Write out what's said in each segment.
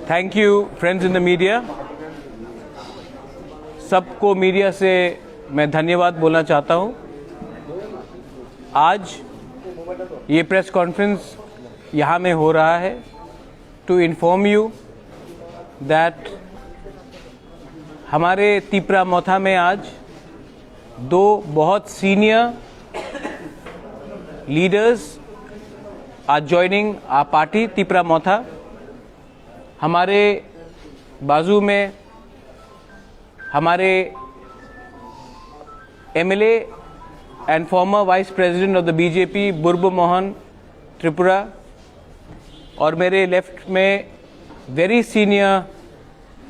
Thank you friends in the media. सबको media से मैं धन्यवाद बोलना चाहता हूं। आज ये प्रेस कॉन्फ्रेंस यहाँ में हो रहा है टू इन्फॉर्म यू दैट हमारे तिपरा मोथा में आज दो बहुत senior leaders are joining our party Tipra Motha. हमारे बाजू में हमारे MLA and former vice president of the BJP Burbo Mohan Tripura, और मेरे लेफ्ट में very senior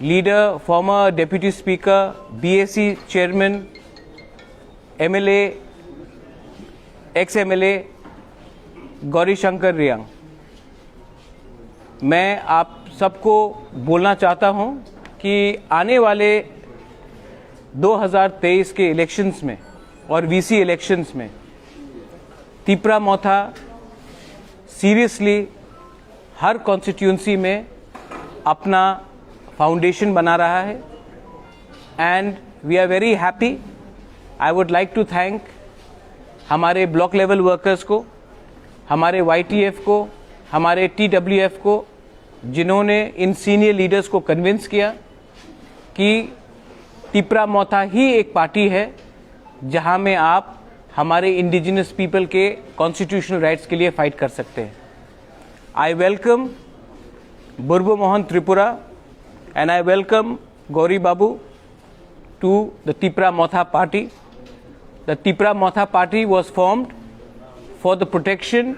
leader former deputy speaker BAC chairman MLA ex MLA Gauri Shankar Reang. मैं आप सबको बोलना चाहता हूं कि आने वाले 2023 के इलेक्शंस में और वीसी इलेक्शंस में तिपरा मोथा सीरियसली हर कॉन्स्टिट्यूंसी में अपना फाउंडेशन बना रहा है and we are very happy. I would like to thank हमारे ब्लॉक लेवल वर्कर्स को, हमारे वाईटीएफ को, हमारे टीडब्ल्यूएफ को, जिन्होंने इन सीनियर लीडर्स को कन्विंस किया कि तिपरा मोथा ही एक पार्टी है जहां में आप हमारे इंडिजिनस पीपल के कॉन्स्टिट्यूशनल राइट्स के लिए फाइट कर सकते हैं। I welcome Burbo Mohan Tripura and I welcome Gauri Babu to the Tipra Motha party. The Tipra Motha party was formed for the protection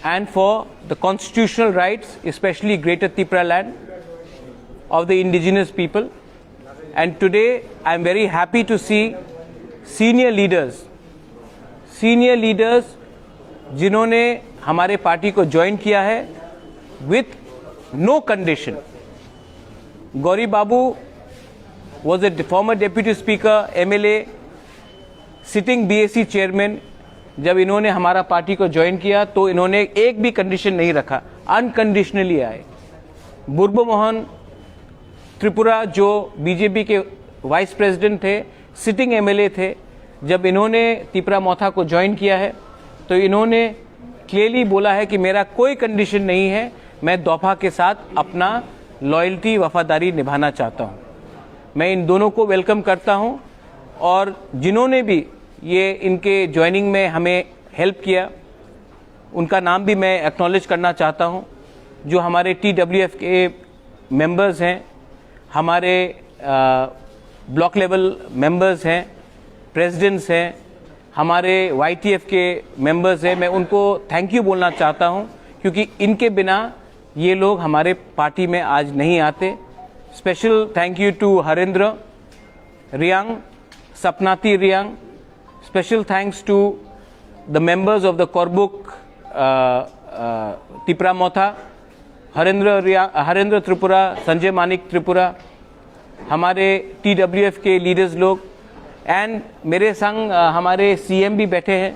and for the constitutional rights, especially Greater Tripura land of the indigenous people. And today I am very happy to see senior leaders जिन्होंने हमारे party को join किया है with no condition. Gauri Babu was a former deputy speaker, MLA, sitting BAC chairman. जब इन्होंने हमारा party को join किया तो इन्होंने एक भी कंडीशन नहीं रखा, अनकंडीशनली आए। बुर्बो मोहन त्रिपुरा जो बीजेपी के वाइस प्रेसिडेंट थे, सिटिंग एमएलए थे, जब इन्होंने तिपरा मोथा को ज्वाइन किया है तो इन्होंने क्लियरली बोला है कि मेरा कोई कंडीशन नहीं है, मैं दोफा के साथ अपना लॉयल्टी वफादारी निभाना चाहता हूं। मैं इन दोनों को वेलकम करता हूं और जिन्होंने भी ये इनके ज्वाइनिंग में हमें हेल्प किया उनका नाम भी मैं एक्नॉलेज करना चाहता हूं। जो हमारे टीडब्ल्यूएफ के मेंबर्स हैं, हमारे ब्लॉक लेवल मेंबर्स हैं, प्रेसिडेंट्स हैं, हमारे वाईटीएफ के मेंबर्स हैं, मैं उनको थैंक यू बोलना चाहता हूं क्योंकि इनके बिना ये लोग हमारे पार्टी में आज नहीं आते। Special thank you to Harendra Reang, Sapnati Reang. Special thanks to the members of the Korbuk Tipra Motha, Harendra Tripura, Sanjay Manik Tripura, हमारे TWF के लीडर्स लोग, एंड मेरे संग हमारे सीएम भी बैठे हैं,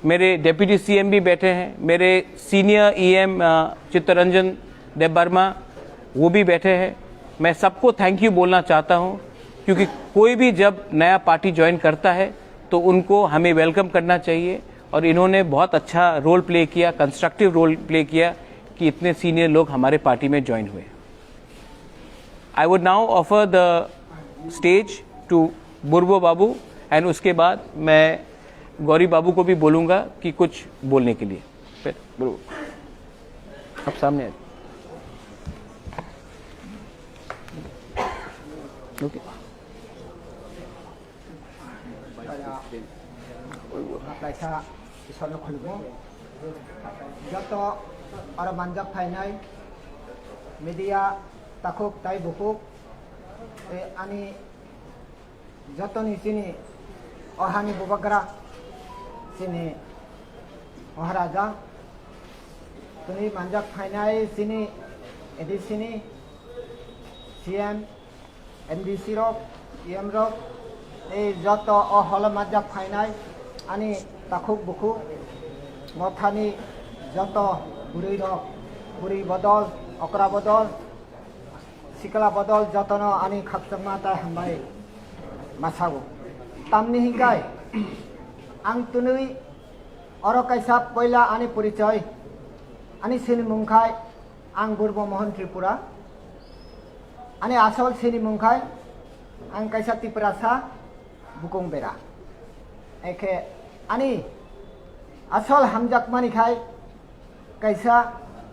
मेरे डेप्यूटी सीएम भी बैठे हैं, मेरे सीनियर ईएम चित्तरंजन देबबर्मा वो भी बैठे हैं। मैं सबको थैंक यू बोलना चाहता हूं क्योंकि कोई भी जब नया पार्टी ज्वाइन करता है तो उनको हमें वेलकम करना चाहिए और इन्होंने बहुत अच्छा रोल प्ले किया, कंस्ट्रक्टिव रोल प्ले किया कि इतने सीनियर लोग हमारे पार्टी में ज्वाइन हुए। I would now offer the stage to Burbo Babu and उसके बाद मैं गौरी बाबू को भी बोलूँगा कि कुछ बोलने के लिए। फिर बुर्बो अब सामने आ ओके। जतो और मंजक फाइनाई मीडिया तखुक ताई बुकुक आनी जतो निसिनी ओहानी बुबगरा सिनी महाराजा तुनी मंजक फाइनाई सिनी एडिसिनी सीएम एमडीसी रोक ईएम रोक এই যত অহলমাজাব ফাইনাই আনি তাকুক বুকুক মথানি যত বুড়ি রক বুড়ি বদল অকরা বদল সিকলা বদল যতন আনি খাকসাংমা তাই হামবাই মাসাগো তামনি হিংকাই आं तुनुई अरो कैसा पहिला आनी परिचय आनी सिनी मुंखाय आं बुर्ब मोहन त्रिपुरा आनी आसल सिनी मुंखाय आं कैसा त्रिपुरासा बुकुं बेरा एके आनी आसल हमजाक मानिखाय कैसा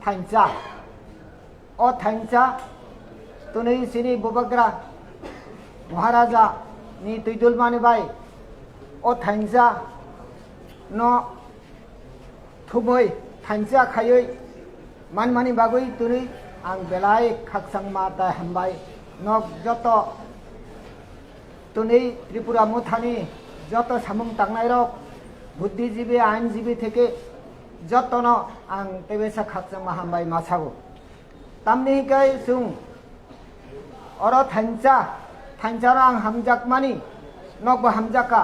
थांचा ओ थांचा तुनुई सिनी बुबग्रा महाराजा नि तुइदुल माने बाय ओ थांचा no thumoi thancha khayoi manmani bagoi turi ang belai khaksang mata hambai nok joto tuni Tripura muthani joto samung tangnai rok buddhijibi ainjibi theke joto no ang tebesa khaksang ma hambai masago tamni kai sung oro thancha rang hamjak mani nok ba hamjaka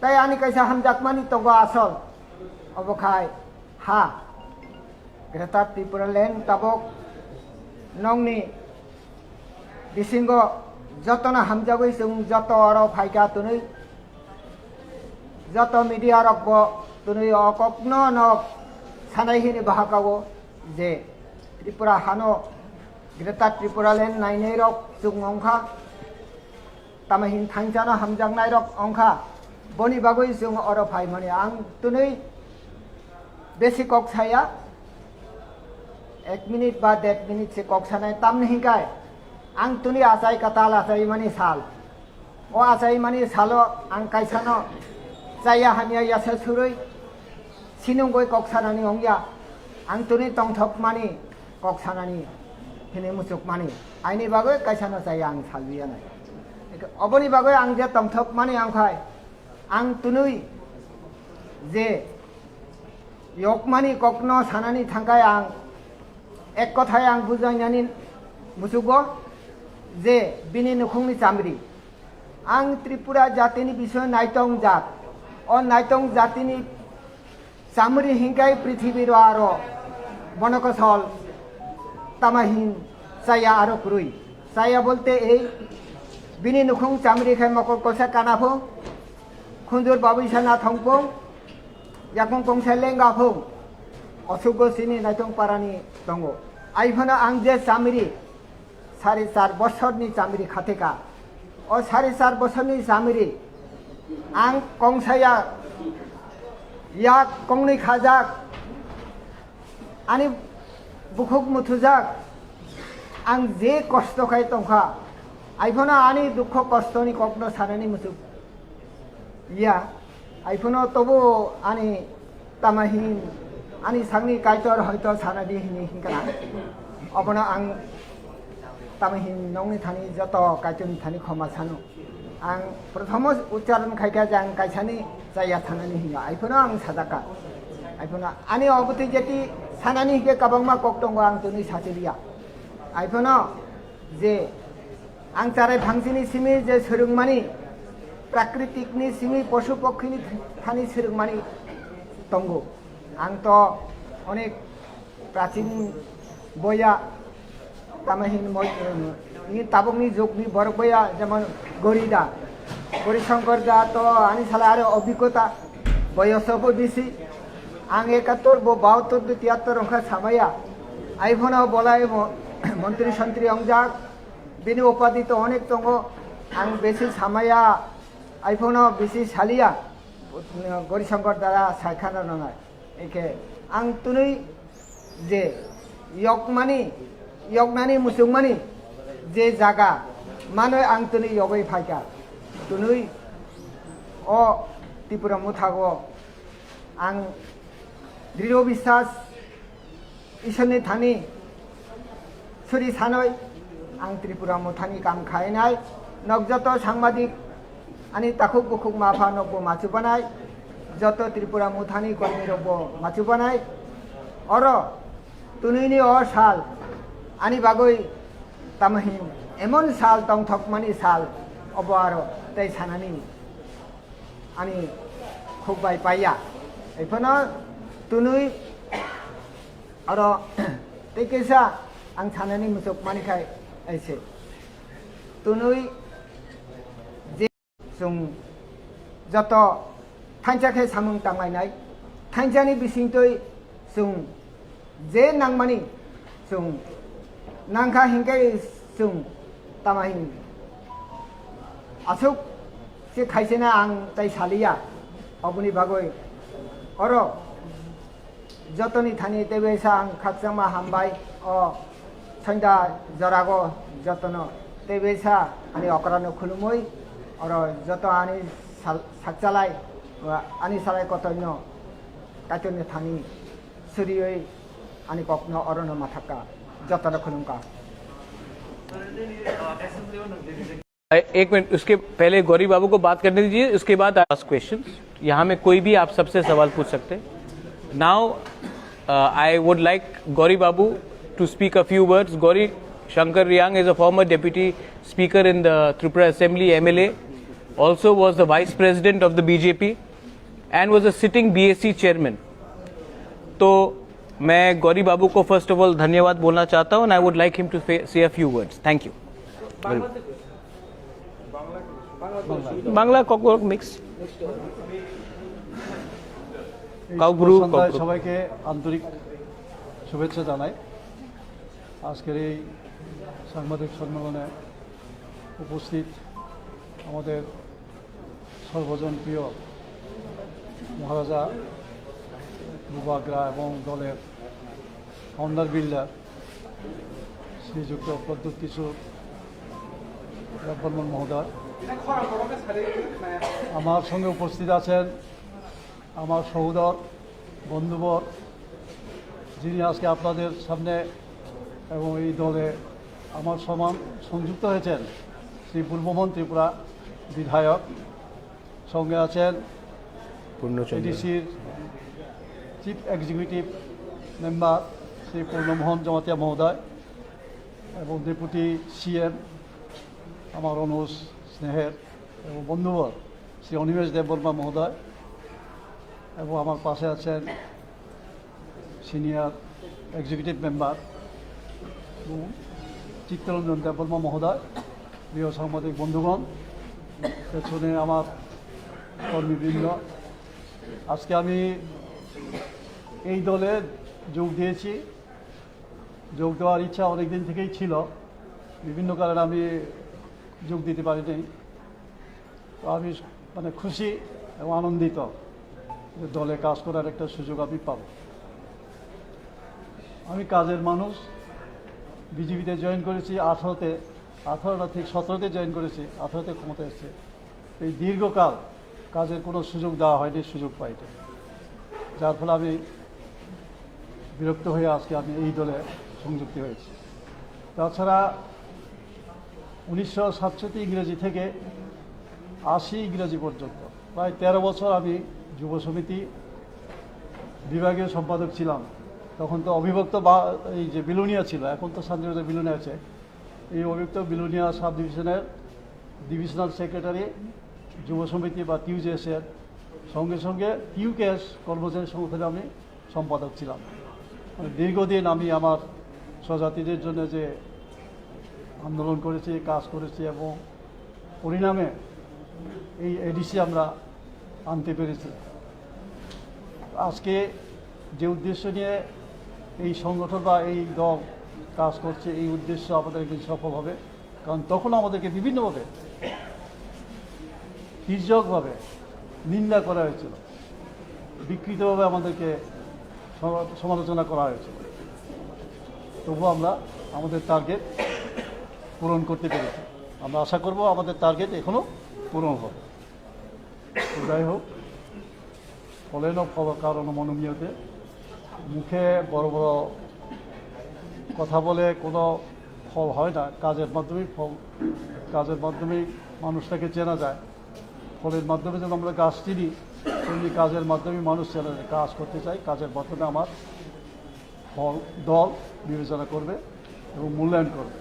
তাই আনি কাইসা হামজাকমানি তো আসল অবখাই হা greater Tripura land তাবক নংনি বিসিঙ্গ যত না হামজাগৈ जों যত আর ফাইকা তুনুই যত media রকব তুনুই অকপ্ন knock সানাইহিনি বাহাকাগো যে ত্রিপুরা হানো গ্রেটার ত্রিপুরা ল্যান্ড নাইনাই রক जों অংখা তামাহিন থাংজানা হামজাংনাই রক অংখা boni bagoi जों अरो फाइ माने आं तुनै बेसि कक्साया 1 मिनिट बा 1.5 मिनिट से कक्सानाय तामनि हिकाय आं तुनै आसाय काताल आसाय माने साल ओ आसाय माने सालो आं काइसानो जाया हानिया यासा सुरै सिनुंगoi कक्सानानि अंगिया आं तुनै तंथक माने कक्सानानि हेने मुसुक माने आइनि bagoi काइसानो जाया आं सालबिया नाय अबनि bagoi आं जे तंथक माने आं खाय आं तुनुई जे यकमानी कखनो सानानी थांखाय आं एक कथाय आं बुजायनानै मुसुगो जे बिनि नुखुंनि चामरि आं त्रिपुरा जातिनि बिसय नायतं जात ओ नायतं जातिनि चामरि हिंखाय पृथ्वीर आरो बनकसल तामाहिन साया आरो कुरुई साया बोलते ए बिनि नुखुं चामरि खाय मकर कोसा कानाफो खुंजुर बाबैसाना थंपं याकं कंसा लेंगाफं असुगो सिनि नायथं पारानि दंगो आइफोना आं जे चामरि 4.5 बछरनि चामरि खाथेका ओ 4.5 बछरनि चामरि आं कंसाया या कंनै खाजाक आनि बुखुक मुथुजाक आं जे कष्ट खाय तंखा आइफोना आनि दुख कष्टनि कखनो सानानि मुसुक या आइफोनो तबो आनी तामाहिन आनी सांगनि काइतर हयतो सानादि हिनि हिंकाना अबना आं तामाहिन नंनि थानि जत काइतनि थानि खमा सानु आं प्रथम उच्चारण खायका जां काइसानि जाया थानानि हिंगा आइफोनो आं साजाका आइफोना आनी अबति जेति सानानि हिके काबांमा कक्तंगो आं तुनि सासेलिया आइफोनो जे आं चाराय फांसिनि सिमि जे सोरुंमानि प्राकृतिकनि सिमि पशु पक्षीनि थानि सोरुंमानि दंगो आं तो अनेक प्राचीन बया तामाहिन नि ताबकनि जुगनि बरक बया जेमन गरिदा गौरीशंकर दा तो आनि साला आरो अभिज्ञता बयसबो बेसि आं 71 72 73 अंखा सामाया आइफोना बलाय मंत्री संत्री अंजाक बिनि उपाधि तो अनेक दंगो आं बेसि सामाया आइफोनो बेसि सालिया गौरीशंकर द्वारा सायखाना नङा एके आं तुनै जे यकनानि मुसुकमानि जे जागा मानो आं तुनै यगै फायका तुनै अ त्रिपुरा मुथागो आं दृढ़ विश्वास ईश्वरनि थानि सुरि सानै आं त्रिपुरा मुथानि काम खायनाय नगजत सांबादिक आनी ताकुक बुकुक माफा नब्बो माचुबानाय जत त्रिपुरा मुथानि कर्मी रब्बो माचुबानाय और तुनैनि अ साल आनी बागै तामाहिन एमन साल तंथकमानि साल अबारो तै सानानि आनि खुबाय पाया एफोनो तुनुई आरो तै केसा आं सानानि मुसुक मानिखाय ऐसे तुनुई जे जों जत थांजाखे सामुं तांलायनाय थांजानि बिसिंतै जों जे नांमानि जों नांखा हिंखाय जों तामाहिं आसुक से खायसेना आं तै सालिया अबुनि बागै अर जतनि थानि तेबेसा आं खाकसामा हामबाय अ सन्दा जरागो जतन तेबेसा आनि अकरानो खुलुमै अर जत आनि साकचालाय आनि सालाय कतन्य कातन्य थानि सुरियै आनि ककनो अरनो माथाका जतन खुलुमका एक मिनट उसके पहले गौरी बाबू को बात करने दीजिए उसके बाद आस्क क्वेश्चंस यहाँ में कोई भी आप सबसे सवाल पूछ सकते हैं now I would like Gauri Babu to speak a few words Gauri Shankar Riyang is a former deputy speaker in the Tripura Assembly MLA also was the vice president of the BJP and was a sitting BSc chairman तो मैं गौरी बाबू को first of all धन्यवाद बोलना चाहता हूँ and I would like him to say a few words thank you Bangla Kok mix কাউগুরু সবাইকে আন্তরিক শুভেচ্ছা জানাই আজকের এই সাংবাদিক সম্মেলনে উপস্থিত আমাদের সর্বজন প্রিয় মহারাজা মুবাগরা এবং দলের ফাউন্ডার বিল্ডার শ্রীযুক্ত প্রদ্যুৎ কিশোর বর্মন মহোদয় আমার সঙ্গে উপস্থিত আছেন আমার সহোদর বন্ধুবর যিনি আজকে আপনাদের সামনে এবং এই দলে আমার সমান সংযুক্ত হয়েছেন শ্রী পূর্বমন ত্রিপুরা বিধায়ক সঙ্গে আছেন এডিসির chief executive member Shri Purnamohan Jamatia মহোদয় এবং ডেপুটি সিএম আমার অনুজ স্নেহের এবং বন্ধুবর শ্রী অনিমেষ দেববর্মা মহোদয় এবং আমার পাশে আছেন senior executive member Chittaranjan Debbarma মহোদয় প্রিয় সাংবাদিক বন্ধুগণ পেছনে আমার কর্মীবৃন্দ আজকে আমি এই দলে যোগ দিয়েছি যোগ দেওয়ার ইচ্ছা অনেক দিন থেকেই ছিল বিভিন্ন কারণে আমি যোগ দিতে পারিনি তো আমি মানে খুশি এবং আনন্দিত যে দলে কাজ করার একটা সুযোগ আমি পাব আমি কাজের মানুষ বিজেপিতে জয়েন করেছি 18 থেকে 17তে জয়েন করেছি 18তে ক্ষমতা এসেছে এই দীর্ঘকাল কাজের কোনো সুযোগ দেওয়া হয়নি সুযোগ পাইনি যার ফলে আমি বিরক্ত হয়ে আজকে আমি এই দলে সংযুক্ত হয়েছি তাছাড়া 1967 ইংরেজি থেকে 80 ইংরেজি পর্যন্ত প্রায় 13 বছর আমি যুব সমিতি বিভাগীয় সম্পাদক ছিলাম তখন তো অবিভক্ত এই যে বিলুনিয়া ছিল এখন তো শান্তিবাজার বিলুনিয়া আছে এই অবিভক্ত বিলুনিয়া সাব ডিভিশনের ডিভিশনাল সেক্রেটারি যুব সমিতি বা টিউজেসের সঙ্গে সঙ্গে টিউকেএস কর্মচারী সংগঠনে আমি সম্পাদক ছিলাম দীর্ঘদিন আমি আমার স্বজাতিদের জন্য যে আন্দোলন করেছি কাজ করেছি এবং পরিণামে এই এডিসি আমরা আনতে পেরেছি আজকে যে উদ্দেশ্য নিয়ে এই সংগঠন বা এই দল কাজ করছে এই উদ্দেশ্য আমাদের একদিন সফল হবে কারণ তখন আমাদেরকে বিভিন্নভাবে তির্যকভাবে নিন্দা করা হয়েছিল বিকৃতভাবে আমাদেরকে সমালোচনা করা হয়েছিল তবুও আমরা আমাদের টার্গেট পূরণ করতে পেরেছি আমরা আশা করব আমাদের টার্গেট এখনও পূরণ হবে যাই হোক ফলেন কারণ মনোনীয়তে মুখে বড় বড় কথা বলে কোনো ফল হয় না কাজের মাধ্যমেই কাজের মাধ্যমেই মানুষটাকে চেনা যায় ফলের মাধ্যমে যেন আমরা গাছ চিনি তেমনি কাজের মাধ্যমে মানুষ চেনা যায় কাজ করতে চাই কাজের মাধ্যমে আমার ফল দল বিবেচনা করবে এবং মূল্যায়ন করবে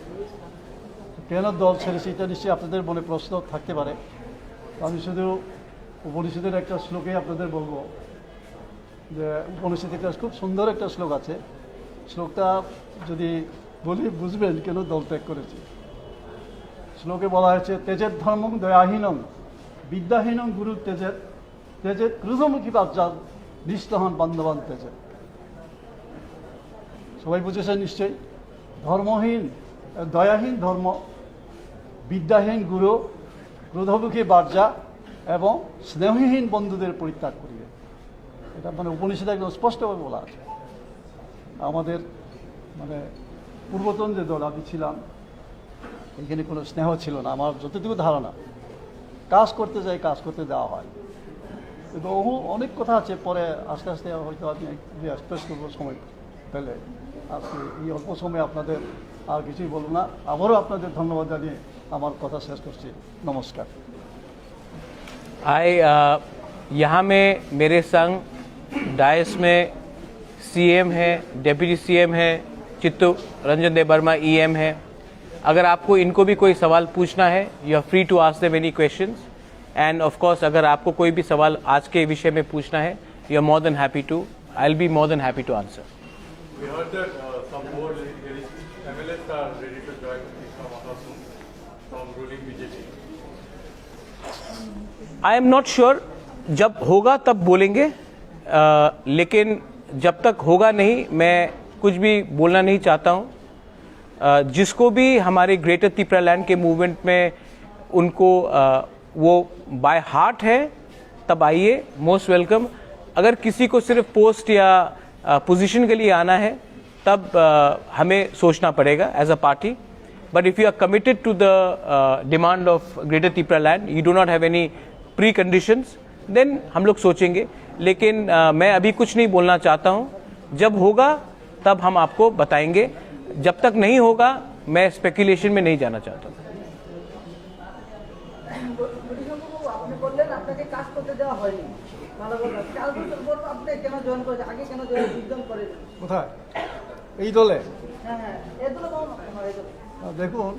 কেন দল ছেড়েছে এটা নিশ্চয়ই আপনাদের মনে প্রশ্ন থাকতে পারে। আমি শুধু উপনিষদের একটা শ্লোকে আপনাদের বলবো যে উপনিষদের একটা খুব সুন্দর একটা শ্লোক আছে, শ্লোকটা যদি বলি বুঝবেন কেন দল ত্যাগ করেছে। শ্লোকে বলা হয়েছে তেজের ধর্মং দয়াহীনং বিদ্যাহীনং গুরু তেজের তেজের ক্রুধমুখী বাচ্চার নিষ্ঠহন বান্ধবান তেজের। সবাই বুঝেছেন নিশ্চয়ই, ধর্মহীন দয়াহীন ধর্ম, বিদ্যাহীন গুরু, ক্রোধমুখী বার্জা এবং স্নেহহীন বন্ধুদের পরিত্যাগ করিবে। এটা মানে উপনিষদে একদম স্পষ্টভাবে বলা আছে। আমাদের মানে পূর্বতন যে দল আমি ছিলাম, এখানে কোনো স্নেহ ছিল না আমার যতটুকু ধারণা। কাজ করতে যাই, কাজ করতে দেওয়া হয়, কিন্তু অনেক কথা আছে, পরে আস্তে আস্তে হয়তো আমি এক্সপ্রেস করবো সময় পেলে। আজকে এই অল্প সময় আপনাদের আর কিছুই বলবো না, আবারও আপনাদের ধন্যবাদ জানিয়ে আমার কথা শেষ করছি। নমস্কার। यहाँ में मेरे संग डायस में सीएम है, डिप्टी सीएम है, चित्तू रंजन देव वर्मा ईएम है। अगर आपको इनको भी कोई सवाल पूछना है, you are free to ask them any questions. And of course अगर आपको कोई भी सवाल आज के विषय में पूछना है, you are more than happy to, I will be more than happy to answer. We heard that some more MLAs are ready to join Islam soon from ruling BJP. I am not sure, जब होगा तब बोलेंगे, लेकिन जब तक होगा नहीं मैं कुछ भी बोलना नहीं चाहता हूँ। जिसको भी हमारे ग्रेटर त्रिपुरा लैंड के मूवमेंट में उनको वो बाय हार्ट है, तब आइए, मोस्ट वेलकम। अगर किसी को सिर्फ पोस्ट या पोजीशन के लिए आना है, तब हमें सोचना पड़ेगा as a party. But if you are committed to the demand of greater Tripura land, you do not have any preconditions, then हम लोग सोचेंगे। लेकिन मैं अभी कुछ नहीं बोलना चाहता हूँ, जब होगा तब हम आपको बताएंगे। जब तक नहीं होगा मैं स्पेकुलेशन में नहीं जाना चाहता हूँ। আপনি বললেন আপনাকে কাজ করতে দেওয়া হয়নি, ভালো কথা। 4 বছর পর আপনি কেন জয়েন করেছেন, আগে কেন জয়েন করেন? কোথায়? এই দলে? হ্যাঁ হ্যাঁ, এগুলো দেখুন,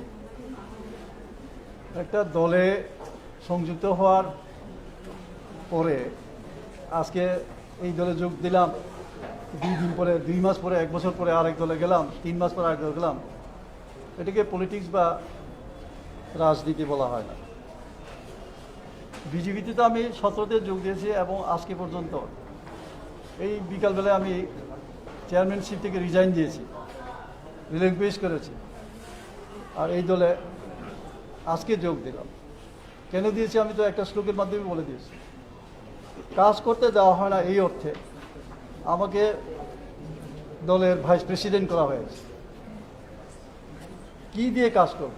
একটা দলে সংযুক্ত হওয়ার পরে আজকে এই দলে যোগ দিলাম, 2 দিন পরে, 2 মাস পরে, 1 বছর পরে আরেক দলে গেলাম, 3 মাস পরে আরেক দলে গেলাম। এটাকে পলিটিক্স বা রাজনীতি বলা হয় না। বিজেপিতে তো আমি 17তে যোগ দিয়েছি এবং আজকে পর্যন্ত এই বিকালবেলায় আমি চেয়ারম্যানশিপ থেকে রিজাইন দিয়েছি, রিলিকুইশ করেছি, আর এই দলে আজকে যোগ দিলাম। কেন দিয়েছি আমি তো একটা শ্লোকের মাধ্যমে বলে দিয়েছি। কাজ করতে দেওয়া হয় না এই অর্থে আমাকে দলের ভাইস প্রেসিডেন্ট করা হয়েছে। কি দিয়ে কাজ করব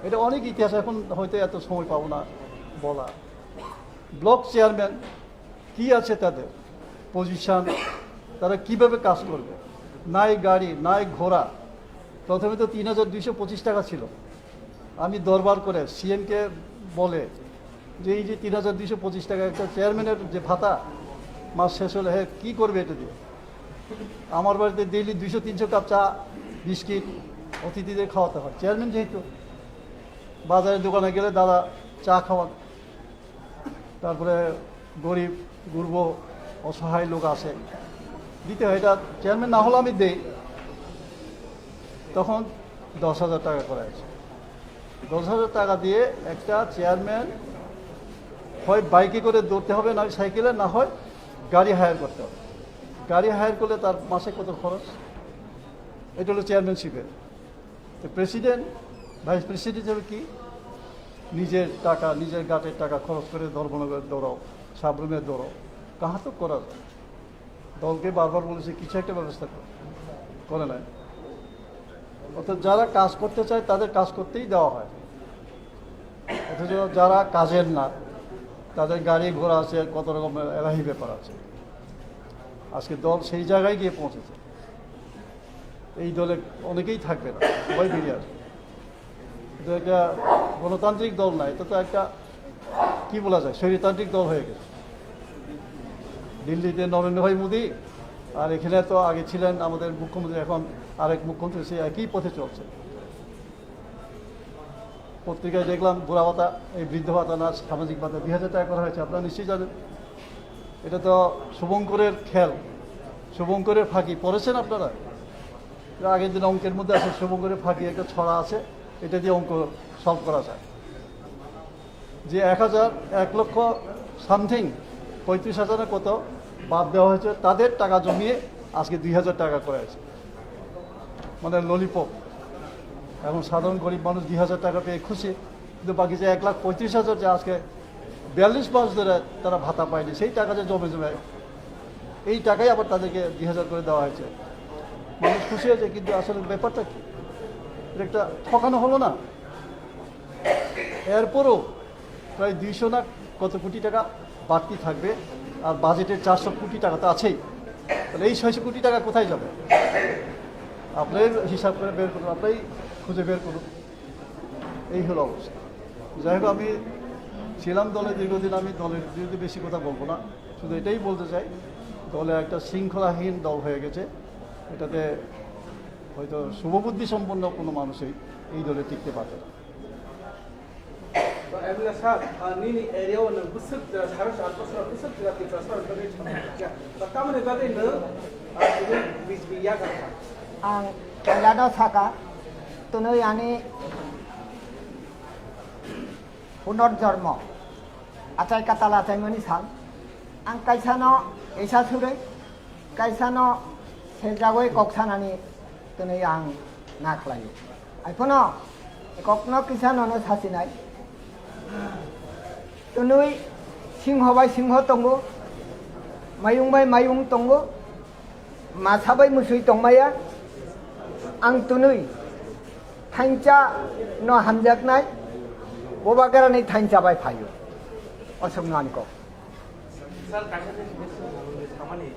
এটা অনেক ইতিহাস, এখন হয়তো এত সময় পাবো না বলা। ব্লক চেয়ারম্যান কি আছে তাদের পজিশন, তারা কিভাবে কাজ করবে, নাই গাড়ি নাই ঘোড়া। প্রথমে তো 3225 টাকা ছিল। আমি দরবার করে সিএমকে বলে যে এই যে 3225 টাকা একটা চেয়ারম্যানের যে ভাতা, মাস শেষ হলে হ্যাঁ কী করবে এটা দিয়ে? আমার বাড়িতে ডেইলি 200-300 কাপ চা বিস্কিট অতিথিদের খাওয়াতে হয়। চেয়ারম্যান যেহেতু, বাজারের দোকানে গেলে দাদা চা খাওয়ান, তারপরে গরিব গুরব অসহায় লোক আসে, দিতে হয়। এটা চেয়ারম্যান না হলে আমি দেই। তখন 10,000 টাকা করা হয়েছে। 10,000 টাকা দিয়ে একটা চেয়ারম্যান হয় বাইকে করে দৌড়তে হবে, না সাইকেলে, না হয় গাড়ি হায়ার করতে হবে। গাড়ি হায়ার করলে তার মাসে কত খরচ? এটা হলো চেয়ারম্যানশিপের। তো প্রেসিডেন্ট ভাইস প্রেসিডেন্ট হিসেবে কি নিজের টাকা, নিজের গাটের টাকা খরচ করে ধর্মনগরের দৌড়াও, সাবরুমের দৌড়াও, কাহা তো করা যায়। দলকে বারবার বলেছে কিছু একটা ব্যবস্থা করে নেয়। অর্থাৎ যারা কাজ করতে চায় তাদের কাজ করতেই দেওয়া হয়, অথচ যারা কাজের না তাদের গাড়ি ঘোড়া আছে, কত রকম এলাহি ব্যাপার আছে। আজকে দল সেই জায়গায় গিয়ে পৌঁছেছে। এই দলে অনেকেই থাকবে না, সবাই বেরিয়ে আসবে। এটা একটা গণতান্ত্রিক দল না, এটা তো একটা কি বলা যায় স্বৈরতান্ত্রিক দল হয়ে গেছে। দিল্লিতে নরেন্দ্র ভাই মোদী, আর এখানে তো আগে ছিলেন আমাদের মুখ্যমন্ত্রী, এখন আরেক মুখ্যমন্ত্রী, সে একই পথে চলছে। পত্রিকায় দেখলাম বুড়া ভাতা, এই বৃদ্ধ ভাতা না সামাজিক ভাতা 2000 টাকা করা হয়েছে। আপনারা নিশ্চয়ই জানেন এটা তো শুভঙ্করের খেল, শুভঙ্করের ফাঁকি পড়েছেন আপনারা? আগের দিন অঙ্কের মধ্যে আছে শুভঙ্করের ফাঁকি, একটা ছড়া আছে, এটা দিয়ে অঙ্ক সলভ করা যায়। যে 1 লক্ষ সামথিং 35,000 কত বাদ দেওয়া হয়েছে, তাদের টাকা জমিয়ে আজকে 2000 টাকা করে আছে, মানে ললিপপ। এখন সাধারণ গরিব মানুষ 2000 টাকা পেয়ে খুশি, কিন্তু বাকি যে 1,35,000 যে আজকে 42 মাস ধরে তারা ভাতা পায়নি, সেই টাকা যে জমে জমে এই টাকাই আবার তাদেরকে 2000 করে দেওয়া হয়েছে। মানুষ খুশি হয়েছে, কিন্তু আসলে ব্যাপারটা কি, এটা একটা ঠকানো হলো না? এরপরও প্রায় 200 না কত কোটি টাকা বাড়তি থাকবে, আর বাজেটের 400 কোটি টাকা তো আছেই। তাহলে এই 600 কোটি টাকা কোথায় যাবে? আপনার হিসাব করে বের করুন, আপনারাই খুঁজে বের করুন। এই হলো অবস্থা। যাই হোক, আমি ছিলাম দলে দীর্ঘদিন, আমি দলের বিরুদ্ধে বেশি কথা বলবো না, শুধু এটাই বলতে চাই, দলে একটা শৃঙ্খলাহীন দল হয়ে গেছে। এটাতে হয়তো শুভবুদ্ধি সম্পন্ন কোনো মানুষই এই দলে টিকতে পারবে না। ang kailado saka tunay ani punorjormo achai katala achai mani sang ang kaisano esa sure kaisano sejagoi koksanani tunai ang naklayo aipono kokno kisano no sasinai tunai singho bai singho tongo mayung bai mayung tongo masabai musui tongmaya ang tunui thancha no hamjaknai bobagarani thancha bai phayo osomnani ko sal kasane samane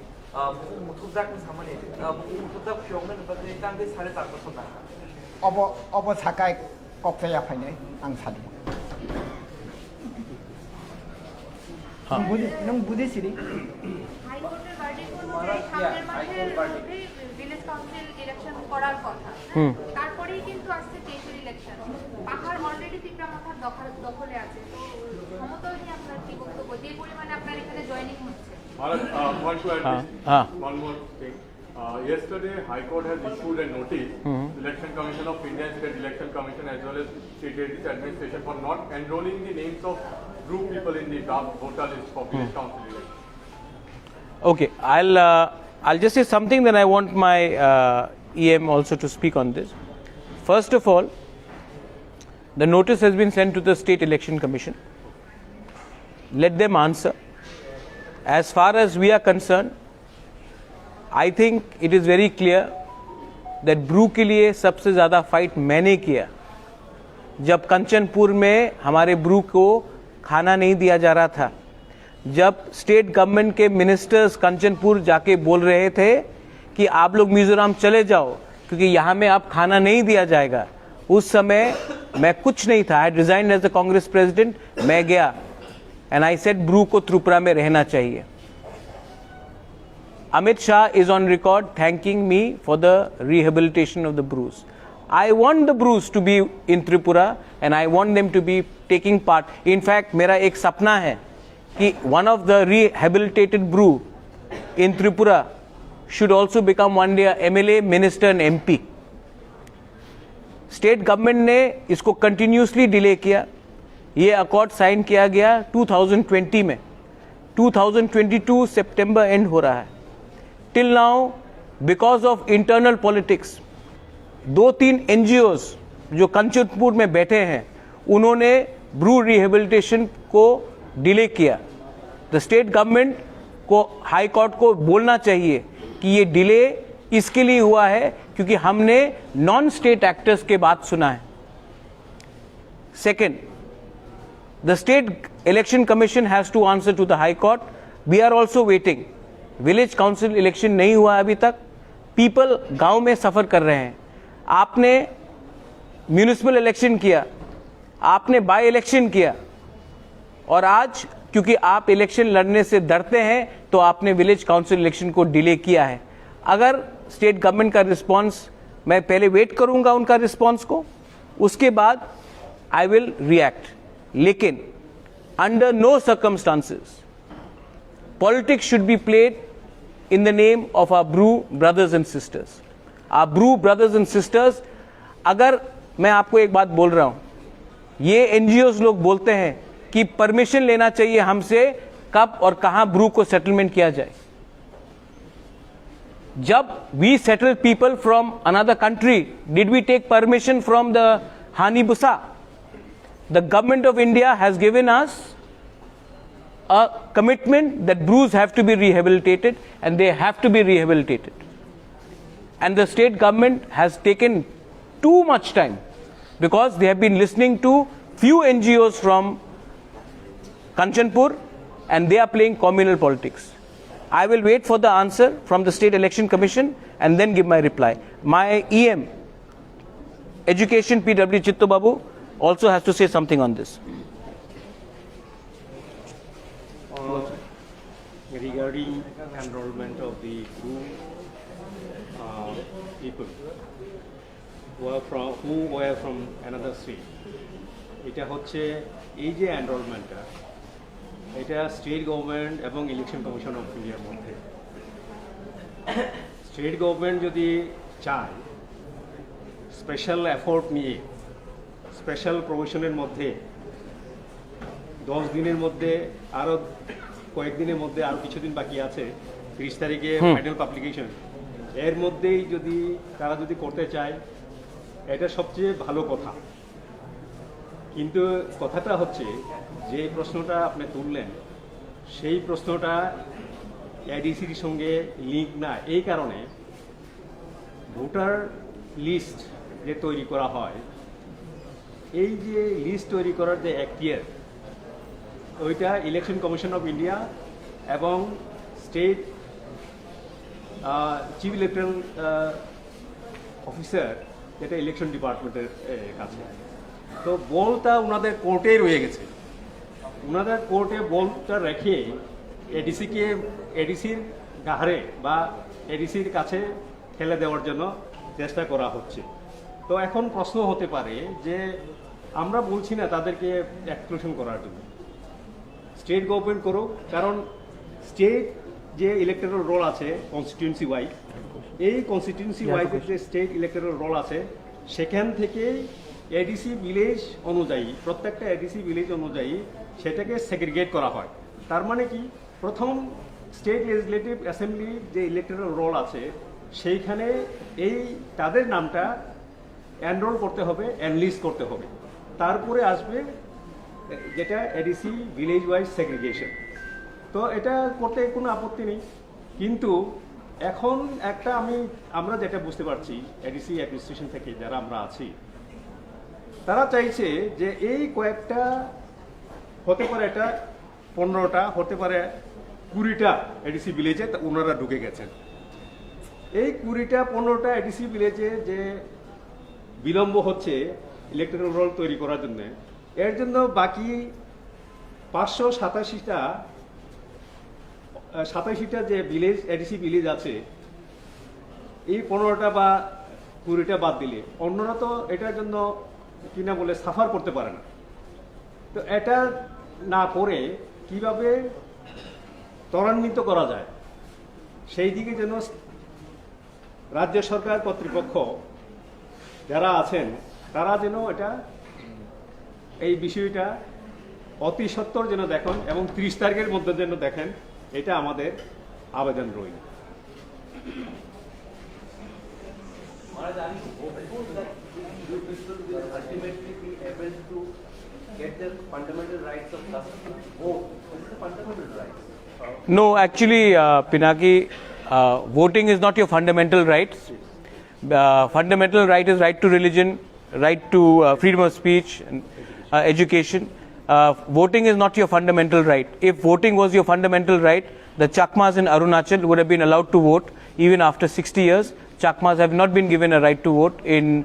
mutubdak samane mutubdak pyongmen bagre tangge 4.5 বছর না অব সাকাই কপয়া ফাইনাই ang sadu nung budisiri হাইকোর্টের verdict অনুযায়ী সামনের মাসের মধ্যে ভিলেজ কাউন্সিল ইলেকশন করার কথা। তারপরেই কিন্তু আসছে 23 ইলেকশন। পাহাড় অলরেডি তিপ্রামাথার দখলে আছে। তো ক্ষমতা নিয়ে আপনার কি বক্তব্য, যে পরিমাণে আপনার এখানে জয়েনিং হচ্ছে? Want to add one more thing. Yesterday, High Court has issued a notice, Election Commission of India, State Election Commission, as well as State Administration, for not enrolling the names of group people in the draft voter list for village council election. Okay, I'll just say something, then I want my EM also to speak on this. First of all, the notice has been sent to the State Election Commission. Let them answer. As far as we are concerned, I think it is very clear that Bru के लिए सबसे ज़्यादा fight मैंने किया जब कंचनपुर में हमारे Bru को खाना नहीं दिया जा रहा था, जब स्टेट गवर्नमेंट के मिनिस्टर्स कंचनपुर जाके बोल रहे थे कि आप लोग मिजोरम चले जाओ क्योंकि यहाँ में आप खाना नहीं दिया जाएगा। उस समय मैं कुछ नहीं था, I resign as the Congress president. मैं गया एंड आई सेड ब्रू को त्रिपुरा में रहना चाहिए। Amit Shah is on record thanking me for the rehabilitation of the Brus. I want the Brus to be in Tripura and I want them to be taking part. In fact, मेरा एक सपना है कि one of the rehabilitated Bru in Tripura should also become one day a MLA, minister and MP. State government ने इसको continuously delay किया। ये accord sign किया गया 2020 में, 2022 सितंबर end हो रहा है। Till now, because of internal politics, 2-3 NGOs जो कंचनपुर में बैठे हैं, उन्होंने ब्रू रिहेबिलिटेशन को डिले किया। द स्टेट गवर्नमेंट को, हाई कोर्ट को बोलना चाहिए कि ये डिले इसके लिए हुआ है क्योंकि हमने नॉन स्टेट एक्टर्स के बात सुना है। Second, the state election commission has to answer to the high court. We are also waiting. Village council election नहीं हुआ अभी तक, पीपल गांव में सफर कर रहे हैं। आपने म्यूनिसिपल इलेक्शन किया, आपने बाय इलेक्शन किया, और आज क्योंकि आप इलेक्शन लड़ने से डरते हैं तो आपने विलेज काउंसिल इलेक्शन को डिले किया है। अगर स्टेट गवर्नमेंट का रिस्पांस, मैं पहले वेट करूंगा उनका रिस्पांस को, उसके बाद I will react. Lekin, under no circumstances, politics should be played in the name of our Bru brothers and sisters. Our Bru brothers and sisters, अगर मैं आपको एक बात बोल रहा हूं, ये एनजीओस लोग बोलते हैं कि परमिशन लेना चाहिए हमसे कब और कहां ब्रू को सेटलमेंट किया जाए. जब we settle people from another country, did we take permission from the हानीबुसा? The government of India has given us a commitment that Brus have to be rehabilitated, and they have to be rehabilitated. And the state government has taken too much time because they have been listening to few NGOs from Kanchanpur, and they are playing communal politics. I will wait for the answer from the State Election Commission and then give my reply. My EM, Education PW Chittu Babu, also has to say something on this. Regarding enrollment of the Bru people who were from another state, এটা হচ্ছে এই যে এনরোলমেন্টটা, এটা state government এবং election commission of ইন্ডিয়ার মধ্যে। State government যদি চায় স্পেশাল এফোর্ট নিয়ে স্পেশাল প্রভিশনের মধ্যে 10 দিনের মধ্যে আরও কয়েকদিনের মধ্যে আর কিছুদিন বাকি আছে, 30 তারিখে ফাইনাল পাবলিকেশন, এর মধ্যেই যদি তারা যদি করতে চায় এটা সবচেয়ে ভালো কথা। কিন্তু কথাটা হচ্ছে যে প্রশ্নটা আপনি তুললেন সেই প্রশ্নটা এডিসির সঙ্গে লিঙ্ক না, এই কারণে ভোটার লিস্ট যে তৈরি করা হয়, এই যে লিস্ট তৈরি করার যে এখতিয়ার, ওইটা ইলেকশন কমিশন অফ ইন্ডিয়া এবং স্টেট চিফ ইলেকট্রাল অফিসার, যেটা ইলেকশন ডিপার্টমেন্টের কাছে। তো বলটা ওনাদের কোর্টেই রয়ে গেছে। ওনাদের কোর্টে বলটা রেখে এডিসির গাহারে বা এডিসির কাছে ঠেলে দেওয়ার জন্য চেষ্টা করা হচ্ছে। তো এখন প্রশ্ন হতে পারে যে আমরা বলছি না তাদেরকে এক্সক্লুশন করার জন্য, স্টেট গভর্নমেন্ট করুক, কারণ স্টেট যে ইলেকট্রাল রোল আছে কনস্টিটিউয়েন্সি ওয়াইজ, এই কনস্টিটিউয়েন্সি ওয়াইজের যে স্টেট ইলেকট্রাল রোল আছে সেখান থেকে এডিসি ভিলেজ অনুযায়ী, প্রত্যেকটা এডিসি ভিলেজ অনুযায়ী সেটাকে সেগ্রিগেট করা হয়। তার মানে কি, প্রথম স্টেট লেজিসলেটিভ অ্যাসেম্বলি যে ইলেকট্রাল রোল আছে সেইখানে এই তাদের নামটা এনরোল করতে হবে, এনলিস্ট করতে হবে, তারপরে আসবে যেটা এডিসি ভিলেজ ওয়াইজ সেগ্রিগেশন। তো এটা করতে কোনো আপত্তি নেই, কিন্তু এখন আমরা যেটা বুঝতে পারছি এডিসি অ্যাডমিনিস্ট্রেশন থেকে যারা আমরা আছি, তারা চাইছে যে এই কয়েকটা হতে পারে, এটা 15টা হতে পারে, 20টা এডিসি ভিলেজে ওনারা ঢুকে গেছেন। এই 20টা 15টা এডিসি ভিলেজে যে বিলম্ব হচ্ছে ইলেকট্রাল রোল তৈরি করার জন্য, এর জন্য বাকি 587টা যে ভিলেজ এডিসি ভিলেজ আছে, এই 15টা বা 20টা বাদ দিলে অন্যরা তো এটার জন্য কিনা বলে সাফার করতে পারে না। তো এটা না করে কিভাবে ত্বরান্বিত করা যায় সেই দিকে যেন রাজ্য সরকার কর্তৃপক্ষ যারা আছেন তারা যেন এই বিষয়টা অতি সত্বর যেন দেখেন এবং 30 তারিখের মধ্যে যেন দেখেন, এটা আমাদের আবেদন রইল। No, actually, Pinaki, voting is not your fundamental right. Fundamental right is right to religion, right to freedom of speech, and education. Voting is not your fundamental right. If voting was your fundamental right, the Chakmas in Arunachal would have been allowed to vote even after 60 years. Chakmas have not been given a right to vote in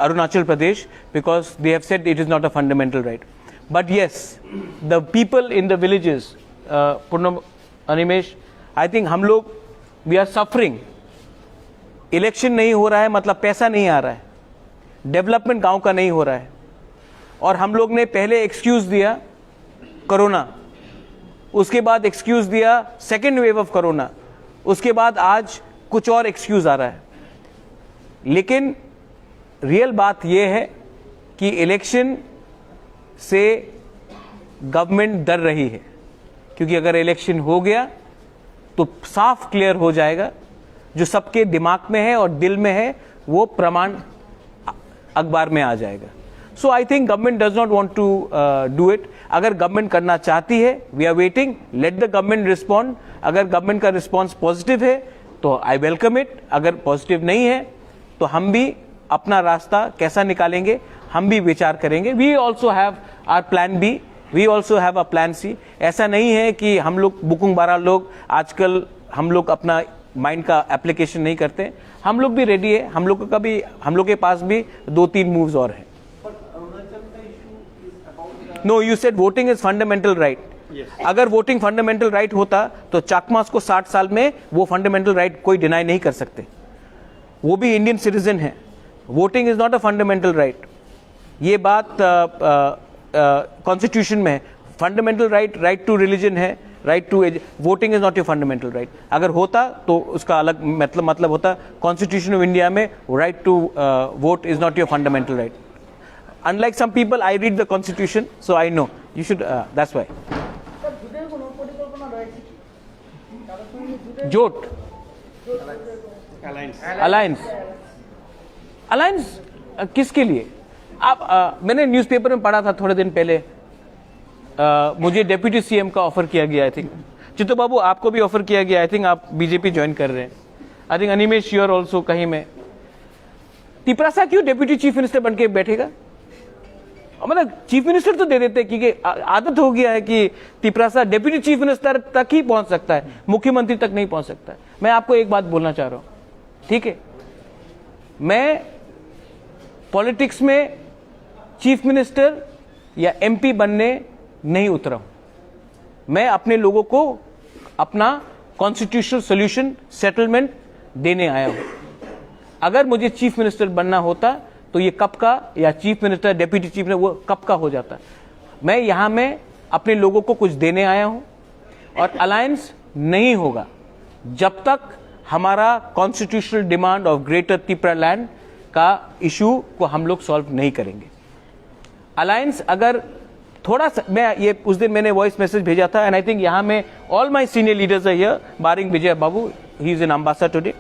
Arunachal Pradesh because they have said it is not a fundamental right. But yes, the people in the villages, Purnam, Animesh, I think हम लोग we are suffering. Election नहीं हो रहा है मतलब पैसा नहीं आ रहा है, डेवलपमेंट गांव का नहीं हो रहा है। और हम लोग ने पहले एक्सक्यूज दिया कोरोना, उसके बाद एक्सक्यूज दिया सेकेंड वेव ऑफ कोरोना, उसके बाद आज कुछ और एक्सक्यूज आ रहा है। लेकिन रियल बात यह है कि इलेक्शन से गवर्नमेंट डर रही है, क्योंकि अगर इलेक्शन हो गया तो साफ क्लियर हो जाएगा जो सबके दिमाग में है और दिल में है, वो प्रमाण अखबार में आ जाएगा। So I think government does not want to do it. अगर गवर्नमेंट करना चाहती है, we are waiting, let the government respond. अगर गवर्नमेंट का रिस्पॉन्स पॉजिटिव है तो आई वेलकम इट, अगर पॉजिटिव नहीं है तो हम भी अपना रास्ता कैसा निकालेंगे हम भी विचार करेंगे। We also have our plan B, we also have a plan C. ऐसा नहीं है कि हम लोग बुकुंग बारा लोग आजकल हम लोग अपना माइंड का एप्लीकेशन नहीं करते, हम लोग भी रेडी है, हम लोग के पास भी 2-3 मूव्स और हैं। No, you said voting is fundamental right. अगर वोटिंग फंडामेंटल राइट होता तो चाकमास को 60 साल में वो फंडामेंटल राइट कोई डिनाई नहीं कर सकते, वो भी इंडियन सिटीजन है। Voting is not a fundamental right, ये बात कॉन्स्टिट्यूशन में है। Fundamental right, right to religion है, right to voting is not your fundamental right. अगर होता तो उसका अलग मतलब होता। कॉन्स्टिट्यूशन ऑफ इंडिया में right to vote is not your fundamental right. Unlike some people, I read the constitution, so I know. You should, that's why. जोट, alliance किसके लिए? आप मैंने न्यूज़पेपर में पढ़ा था थोड़े दिन पहले, मुझे डेप्यूटी सीएम का ऑफर किया गया। आई थिंक चित्तू बाबू आपको भी ऑफर किया गया। आई थिंक आप बीजेपी ज्वाइन कर रहे हैं। I think Animesh you are also कहीं में। तिपरासा क्यों डेप्यूटी चीफ मिनिस्टर बन के बैठेगा? मतलब चीफ मिनिस्टर तो दे देते, क्योंकि आदत हो गया है कि तिपरासा डेप्यूटी चीफ मिनिस्टर तक ही पहुंच सकता है, मुख्यमंत्री तक नहीं पहुंच सकता है। मैं आपको एक बात बोलना चाह रहा हूं, ठीक है, मैं पॉलिटिक्स में चीफ मिनिस्टर या एमपी बनने नहीं उतरा हूं। मैं अपने लोगों को अपना कॉन्स्टिट्यूशनल सोल्यूशन सेटलमेंट देने आया हूं। अगर मुझे चीफ मिनिस्टर बनना होता तो ये कब का, या chief minister deputy chief minister, वो कब का हो जाता। मैं यहां में अपने लोगों को कुछ देने आया हूं, और अलायंस नहीं होगा जब तक हमारा constitutional demand of greater Tripura land का इशू को हम लोग सॉल्व नहीं करेंगे। अलायंस अगर थोड़ा सा, मैं ये उस दिन मैंने वॉइस मैसेज भेजा था, एंड आई थिंक यहां में all my senior leaders are here, barring Vijay babu, he is an ambassador today.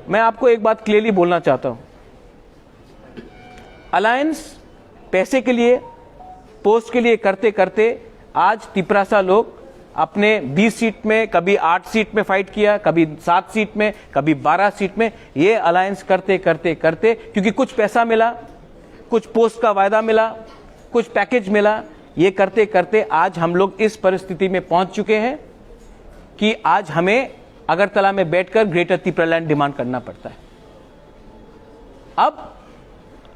मैं आपको एक बात क्लियरली बोलना चाहता हूं, अलायंस पैसे के लिए, पोस्ट के लिए करते करते आज तिपरासा लोग अपने 20 सीट में, कभी 8 सीट में फाइट किया, कभी 7 सीट में, कभी 12 सीट में, ये अलायंस करते करते करते, क्योंकि कुछ पैसा मिला, कुछ पोस्ट का वायदा मिला, कुछ पैकेज मिला, ये करते करते आज हम लोग इस परिस्थिति में पहुंच चुके हैं कि आज हमें अगरतला में बैठकर ग्रेटर त्रिपुरा लैंड डिमांड करना पड़ता है। अब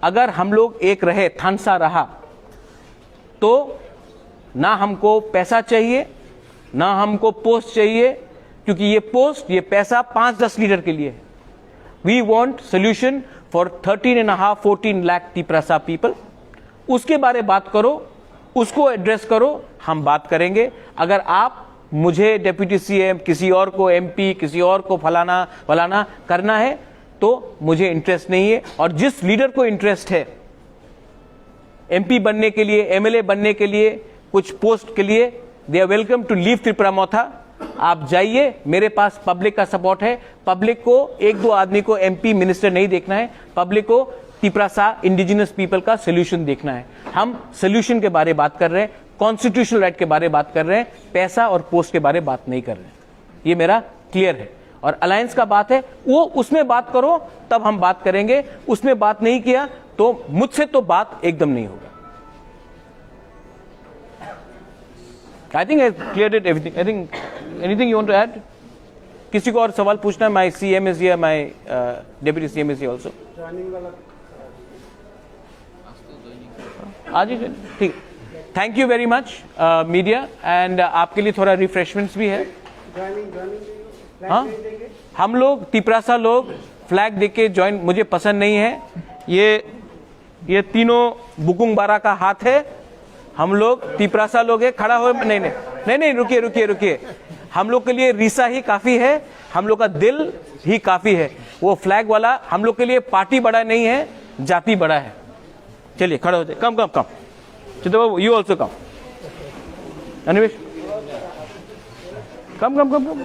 अगर हम लोग एक रहे, थानसा रहा, तो ना हमको पैसा चाहिए, ना हमको पोस्ट चाहिए, क्योंकि ये पोस्ट, ये पैसा 5-10 लीडर के लिए है। We want solution for 13.5-14 lakh Tiprasa people. उसके बारे बात करो, उसको एड्रेस करो, हम बात करेंगे। अगर आप मुझे डेप्यूटी सीएम, किसी और को एमपी, किसी और को फलाना करना है तो मुझे इंटरेस्ट नहीं है। और जिस लीडर को इंटरेस्ट है एमपी बनने के लिए, एमएलए बनने के लिए, कुछ पोस्ट के लिए, they are welcome to leave Tripura Motha. आप जाइए, मेरे पास पब्लिक का सपोर्ट है। पब्लिक को 1-2 आदमी को एमपी मिनिस्टर नहीं देखना है, पब्लिक को तिपरासा इंडिजिनस पीपल का सोल्यूशन देखना है। हम सोल्यूशन के बारे बात कर रहे हैं, कॉन्स्टिट्यूशनल राइट के बारे बात कर रहे हैं, पैसा और पोस्ट के बारे बात नहीं कर रहे हैं। ये मेरा क्लियर है। और अलायंस का बात है, वो उसमें बात करो, तब हम बात करेंगे। उसमें बात नहीं किया तो मुझसे तो बात एकदम नहीं होगा। I think I cleared it everything. I think anything you want to add? किसी को और सवाल पूछना है? My CM is here, my deputy CM is here also. आज ही ठीक। Thank you very much media, and आपके लिए थोड़ा रिफ्रेशमेंट्स भी है। हाँ, हम लोग तिपरासा लोग फ्लैग देके ज्वाइन, मुझे पसंद नहीं है, ये तीनों बुकुंग बारा का हाथ है। हम लोग तिपरासा लोग है, खड़ा हो, नहीं नहीं नहीं नहीं, रुकिए रुकिए रुकिए। हम लोग के लिए रीसा ही काफी है, हम लोग का दिल ही काफी है। वो फ्लैग वाला हम लोग के लिए पार्टी बड़ा नहीं है, जाति बड़ा है। चलिए खड़े हो जाए, कम कम कम, चित्त बाबू यू ऑल्सो कम, अनिवेश कम कम कम कम।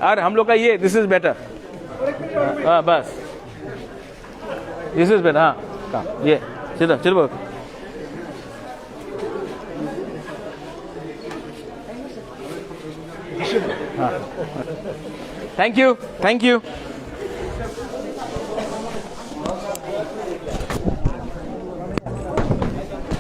अरे हम लोग का ये दिस इज बेटर, हाँ बस दिस इज बेटर, हाँ कम, ये सीधा चल बाबू। हाँ थैंक यू थैंक यू।